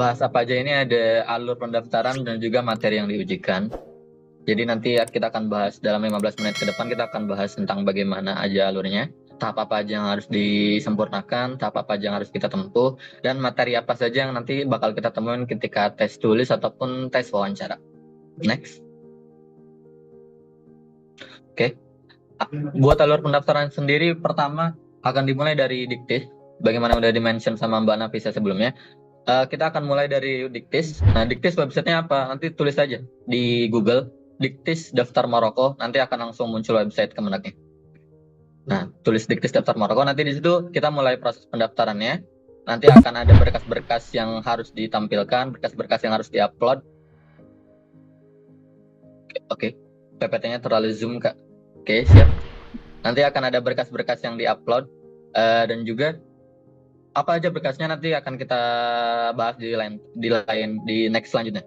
bahas apa aja ini ada alur pendaftaran dan juga materi yang diujikan. Jadi nanti kita akan bahas dalam 15 menit ke depan, kita akan bahas tentang bagaimana aja alurnya, tahap apa aja yang harus disempurnakan, tahap apa aja yang harus kita tempuh, dan materi apa saja yang nanti bakal kita temuin ketika tes tulis ataupun tes wawancara. Next. Oke. Buat alur pendaftaran sendiri, pertama akan dimulai dari diktis, bagaimana udah di-mention sama Mbak Nafisa sebelumnya. Kita akan mulai dari Diktis. Nah, Diktis websitenya apa? Nanti tulis aja di Google, Diktis Daftar Maroko, nanti akan langsung muncul website Kemenagnya. Nah, tulis Diktis Daftar Maroko, nanti di situ kita mulai proses pendaftarannya. Nanti akan ada berkas-berkas yang harus ditampilkan, berkas-berkas yang harus diupload. Oke. PPT-nya terlalu zoom, Kak. Oke, siap. Nanti akan ada berkas-berkas yang diupload, dan juga apa aja berkasnya nanti akan kita bahas di next selanjutnya.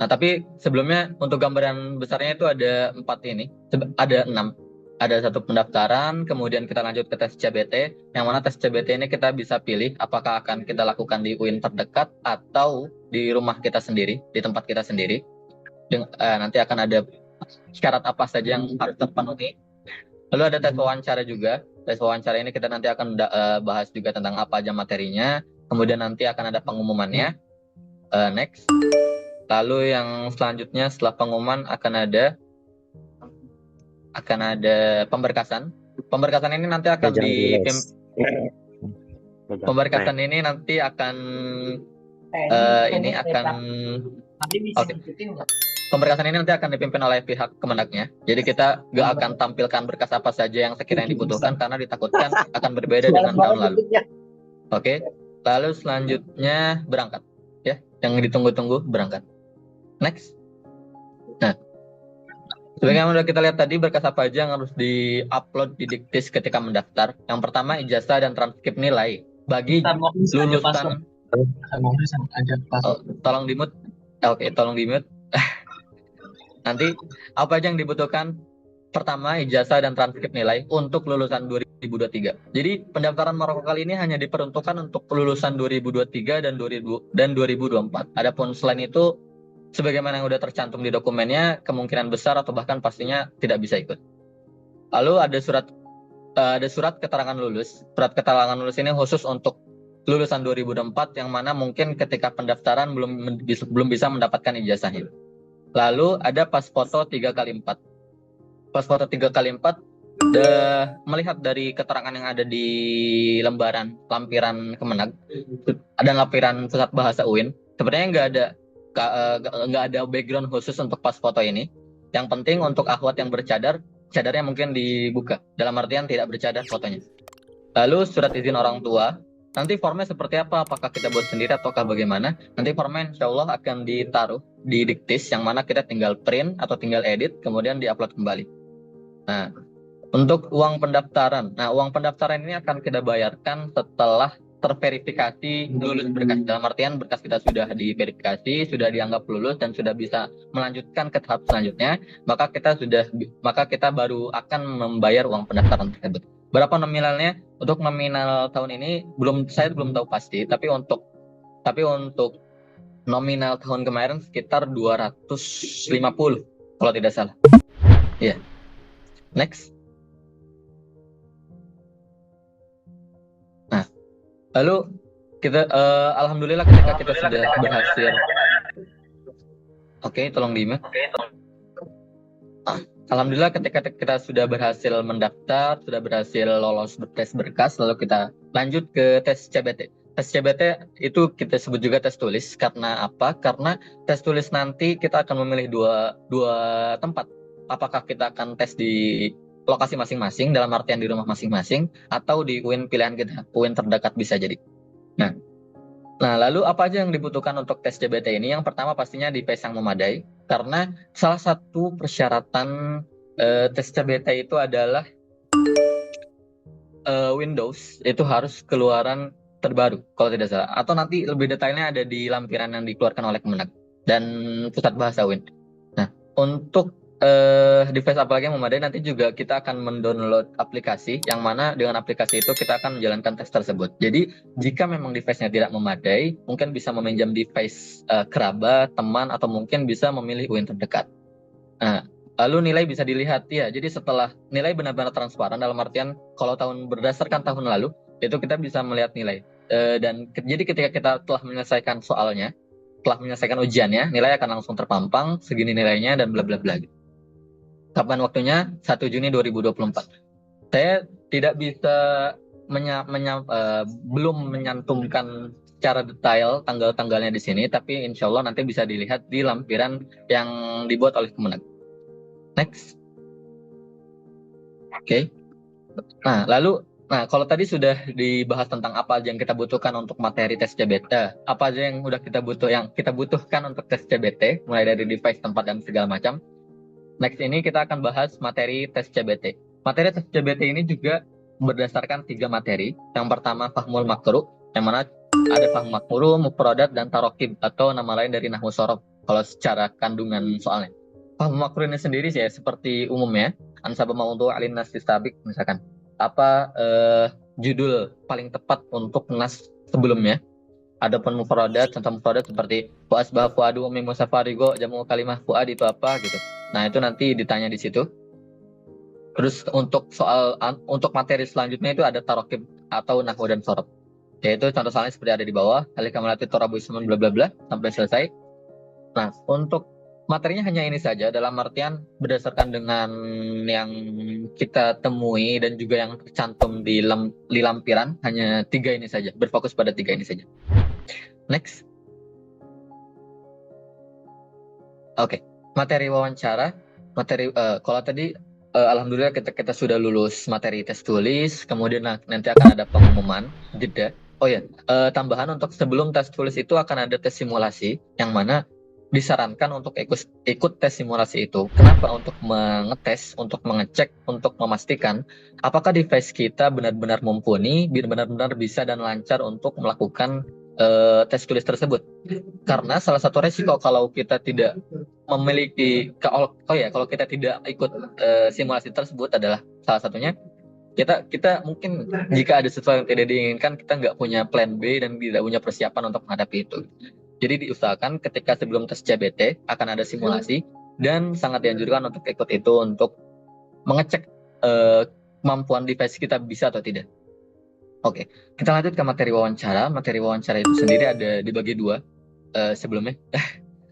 Nah, tapi sebelumnya untuk gambaran besarnya itu ada 6. Ada 1 pendaftaran, kemudian kita lanjut ke tes CBT, yang mana tes CBT ini kita bisa pilih apakah akan kita lakukan di UIN terdekat atau di rumah kita sendiri, di tempat kita sendiri. Nanti akan ada syarat apa saja yang harus terpenuhi. Lalu ada tes wawancara juga. Tes wawancara ini kita nanti akan bahas juga tentang apa aja materinya. Kemudian nanti akan ada pengumumannya. Next. Lalu yang selanjutnya setelah pengumuman akan ada pemberkasan. Pemberkasan ini nanti akan Pemberkasan ini nanti akan Pemberkasan ini nanti akan dipimpin oleh pihak Kemenagnya. Jadi kita gak akan tampilkan berkas apa saja yang sekiranya dibutuhkan karena ditakutkan akan berbeda dengan tahun lalu. Oke. Lalu selanjutnya berangkat, ya. Yang ditunggu-tunggu berangkat. Next. Nah, sebagaimana udah kita lihat tadi, berkas apa aja yang harus di-upload di Diktis ketika mendaftar. Yang pertama ijazah dan transkrip nilai bagi lulusan. Tolong di-mute. Oke, tolong di-mute. Nanti apa aja yang dibutuhkan? Pertama, ijazah dan transkrip nilai untuk lulusan 2023. Jadi pendaftaran Maroko kali ini hanya diperuntukkan untuk lulusan 2023 dan 2024. Adapun selain itu, sebagaimana yang udah tercantum di dokumennya, kemungkinan besar atau bahkan pastinya tidak bisa ikut. Lalu ada surat keterangan lulus. Surat keterangan lulus ini khusus untuk lulusan 2024 yang mana mungkin ketika pendaftaran belum bisa mendapatkan ijazahnya. Lalu ada pas foto 3x4. Pas foto 3x4, melihat dari keterangan yang ada di lampiran Kemenag, ada lampiran Pusat Bahasa UIN. Sebenarnya nggak ada background khusus untuk pas foto ini. Yang penting untuk akhwat yang bercadar, cadarnya mungkin dibuka. Dalam artian tidak bercadar fotonya. Lalu surat izin orang tua. Nanti formnya seperti apa? Apakah kita buat sendiri ataukah bagaimana? Nanti formnya insya Allah akan ditaruh di Diktis, yang mana kita tinggal print atau tinggal edit, kemudian diupload kembali. Nah, untuk uang pendaftaran. Nah, uang pendaftaran ini akan kita bayarkan setelah terverifikasi lulus berkas. Dalam artian berkas kita sudah diverifikasi, sudah dianggap lulus dan sudah bisa melanjutkan ke tahap selanjutnya, maka kita baru akan membayar uang pendaftaran tersebut. Berapa nominalnya? Untuk nominal tahun ini saya belum tahu pasti, tapi untuk nominal tahun kemarin sekitar 250 kalau tidak salah. Iya. Yeah. Next. Nah, lalu kita alhamdulillah ketika kita sudah berhasil. Oke, tolong di-mute. Alhamdulillah ketika kita sudah berhasil mendaftar, sudah berhasil lolos tes berkas, lalu kita lanjut ke tes CBT. Tes CBT itu kita sebut juga tes tulis. Karena apa? Karena tes tulis nanti kita akan memilih dua tempat. Apakah kita akan tes di lokasi masing-masing, dalam artian di rumah masing-masing, atau di UIN pilihan kita, UIN terdekat bisa jadi. Nah, lalu apa aja yang dibutuhkan untuk tes CBT ini? Yang pertama pastinya device yang memadai, karena salah satu persyaratan tes CBT itu adalah Windows itu harus keluaran terbaru kalau tidak salah. Atau nanti lebih detailnya ada di lampiran yang dikeluarkan oleh Kemenag dan Pusat Bahasa UIN. Nah, untuk device apalagi yang memadai, nanti juga kita akan mendownload aplikasi yang mana dengan aplikasi itu kita akan menjalankan tes tersebut. Jadi jika memang device-nya tidak memadai, mungkin bisa meminjam device kerabat, teman, atau mungkin bisa memilih UIN terdekat. Nah, lalu nilai bisa dilihat ya. Jadi setelah nilai benar-benar transparan, dalam artian kalau berdasarkan tahun lalu itu kita bisa melihat nilai. Jadi ketika kita telah menyelesaikan soalnya, telah menyelesaikan ujiannya, nilai akan langsung terpampang segini nilainya dan bla bla bla. Kapan waktunya? 1 Juni 2024. Saya tidak bisa belum menyantumkan secara detail tanggal-tanggalnya di sini, tapi insya Allah nanti bisa dilihat di lampiran yang dibuat oleh Kemenag. Next. Oke. Nah, kalau tadi sudah dibahas tentang apa aja yang kita butuhkan untuk materi tes CBT, apa aja yang kita butuhkan untuk tes CBT, mulai dari device, tempat, dan segala macam. Next ini kita akan bahas materi tes CBT. Materi tes CBT ini juga berdasarkan 3 materi. Yang pertama fahmul makru, yang mana ada fahmul makru, mufradat, dan tarokib, atau nama lain dari nahwu sorof kalau secara kandungan soalnya. Fahmul makru ini sendiri sih ya, seperti umumnya ansaba maudu alin nas sabik, misalkan apa judul paling tepat untuk nas sebelumnya. Adapun mufradat, contoh mufradat seperti fuasbah fuadu umi musafarigo, jamu kalimah fuad itu apa gitu. Nah, itu nanti ditanya di situ. Terus untuk materi selanjutnya itu ada tarokib atau nahwu dan sorof. Yaitu contoh soalnya seperti ada di bawah, alika melati torabu ismun bla bla bla sampai selesai. Nah, untuk materinya hanya ini saja, dalam artian berdasarkan dengan yang kita temui dan juga yang tercantum di lampiran, hanya 3 ini saja, berfokus pada 3 ini saja. Next. Oke, materi wawancara, kalau tadi alhamdulillah kita sudah lulus materi tes tulis, kemudian nanti akan ada pengumuman jeda. Oh ya, tambahan untuk sebelum tes tulis itu akan ada tes simulasi yang mana disarankan untuk ikut tes simulasi itu. Kenapa? Untuk mengetes, untuk mengecek, untuk memastikan apakah device kita benar-benar mumpuni, benar-benar bisa dan lancar untuk melakukan tes tulis tersebut. Karena salah satu resiko kalau kita tidak memiliki kalau kita tidak ikut simulasi tersebut adalah salah satunya kita mungkin jika ada sesuatu yang tidak diinginkan, kita nggak punya plan B dan tidak punya persiapan untuk menghadapi itu. Jadi diusahakan ketika sebelum tes CBT akan ada simulasi dan sangat dianjurkan untuk ikut itu untuk mengecek kemampuan device kita bisa atau tidak. Oke, kita lanjut ke materi wawancara. Materi wawancara itu sendiri ada dibagi 2 sebelumnya.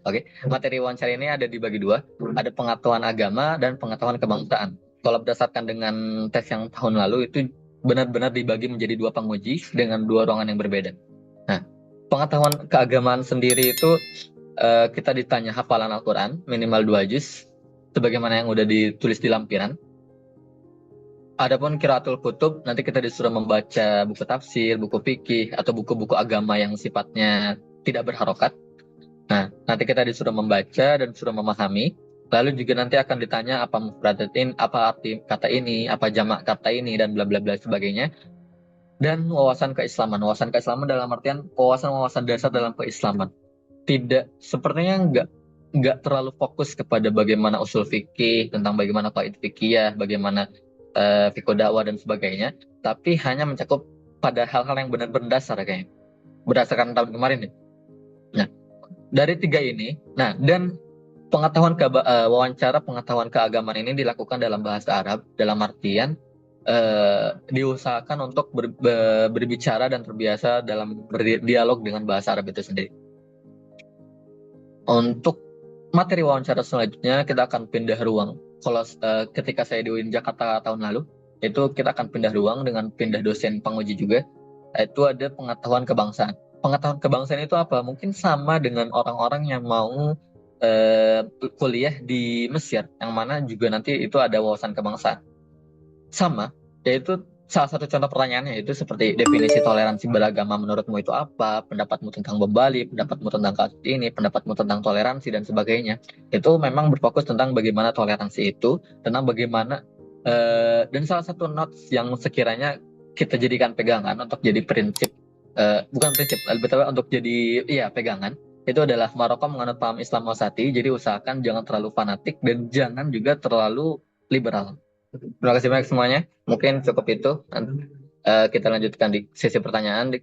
Oke, materi wawancara ini ada dibagi 2, ada pengetahuan agama dan pengetahuan kebangsaan. Kalau berdasarkan dengan tes yang tahun lalu itu benar-benar dibagi menjadi 2 penguji dengan 2 ruangan yang berbeda. Nah, pengetahuan keagamaan sendiri itu kita ditanya hafalan Al-Quran minimal 2 juz, sebagaimana yang udah ditulis di lampiran. Adapun qiraatul kutub, nanti kita disuruh membaca buku tafsir, buku fikih, atau buku-buku agama yang sifatnya tidak berharokat. Nah, nanti kita disuruh membaca dan disuruh memahami. Lalu juga nanti akan ditanya apa mufradatin, apa arti kata ini, apa jamak kata ini, dan bla bla bla sebagainya. Dan wawasan keislaman. Wawasan keislaman dalam artian wawasan-wawasan dasar dalam keislaman. Sepertinya nggak terlalu fokus kepada bagaimana usul fikih, tentang bagaimana qaid fikih, bagaimana fikih dakwah dan sebagainya, tapi hanya mencakup pada hal-hal yang benar-benar dasar kayaknya. Berdasarkan tahun kemarin ya. Nah, dari 3 ini, dan wawancara pengetahuan keagamaan ini dilakukan dalam bahasa Arab, dalam artian diusahakan untuk berbicara dan terbiasa dalam berdialog dengan bahasa Arab itu sendiri. Untuk materi wawancara selanjutnya kita akan pindah ruang. Kalau ketika saya di UIN Jakarta tahun lalu, itu kita akan pindah ruang dengan pindah dosen penguji juga. Itu ada pengetahuan kebangsaan. Pengetahuan kebangsaan itu apa? Mungkin sama dengan orang-orang yang mau kuliah di Mesir, yang mana juga nanti itu ada wawasan kebangsaan. Sama, yaitu salah satu contoh pertanyaannya itu seperti definisi toleransi beragama menurutmu itu apa, pendapatmu tentang Bali, pendapatmu tentang kasus ini, pendapatmu tentang toleransi dan sebagainya. Itu memang berfokus tentang bagaimana toleransi itu, tentang bagaimana dan salah satu notes yang sekiranya kita jadikan pegangan untuk jadi prinsip, bukan prinsip, lebih tepat untuk jadi pegangan, itu adalah Maroko menganut paham Islam wasati, jadi usahakan jangan terlalu fanatik dan jangan juga terlalu liberal. Terima kasih banyak semuanya. Mungkin cukup itu. Kita lanjutkan di sesi pertanyaan.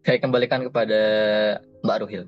Saya kembalikan kepada Mbak Ruhil.